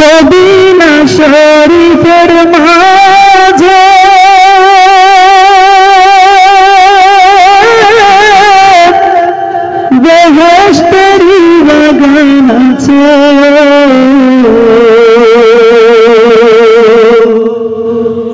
Medina শরীফের মাঝে বেহেশতেরি বাগান আছে,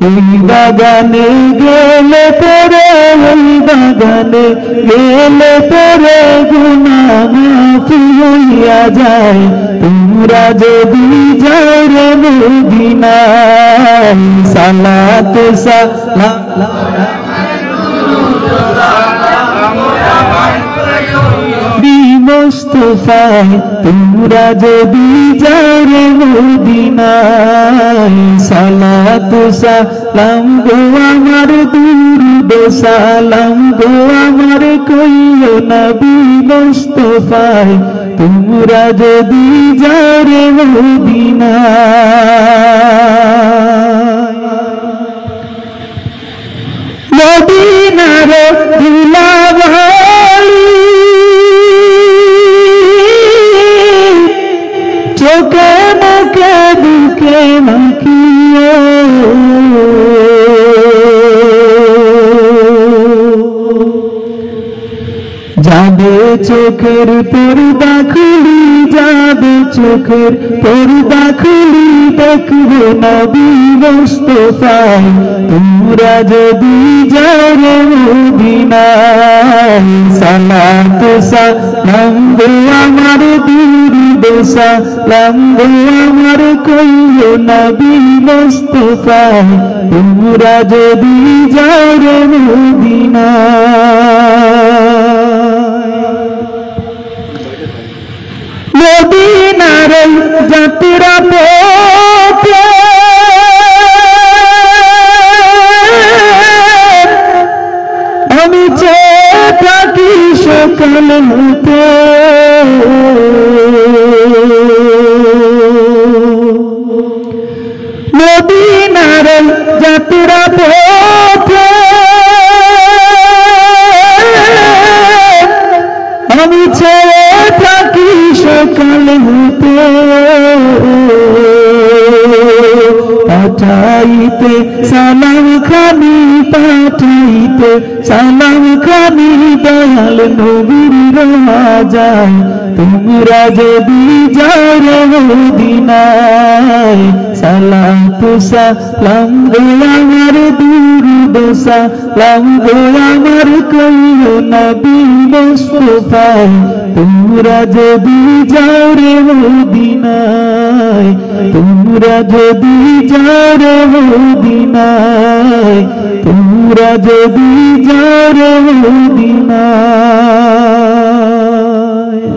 ওই বাগানে গেলে পরে, ওই বাগানে গেলে পরে গুনাহ মাফি হইয়া যায়। তোমরা যদি যাও রে মদিনায়, সালাত সালাম মুস্তাফায়, তোমরা যদি যাও রে মদিনায়, সালাত সালাম গো আমার দুরুদ সালাম গো আমার কইও নবী মুস্তাফায়, তোমরা যদি যাও রে মদিনায়। মদিনার ধুলাবালি চোখে মুখে বুকে মাখিও, যাবে চোখের পর্দা খুলি, যাবে চোখের পর্দা খুলি, দেখবে নবী মুস্তাফায়, তোমরা যদি যাও রে মদিনায়, সালাত সালাম গো আমার দুরুদ সালাম গো আমার কইও নবী মুস্তাফায়, তোমরা যদি যাও রে মদিনায়। মদিনার যাত্রা পথে আমি চেয়ে থাকি সকাল হতে, মদিনার যাত্রা পথে আমি চেয়ে থাকি সকাল হতে, পাঠাইতে সালাম খানি, পাঠাইতে সালাম খানি দয়াল নবীর রাজায়, তোমরা যদি যাও রে মদিনায়, সালাত সালাম গো আমার দুরুদ সালাম গো আমার কইও নবী মুস্তাফায়, তোমরা যদি যাও রে মদিনায়, তোমরা যদি যাও রে মদিনায়, তোমরা যদি যাও রে মদিনায়।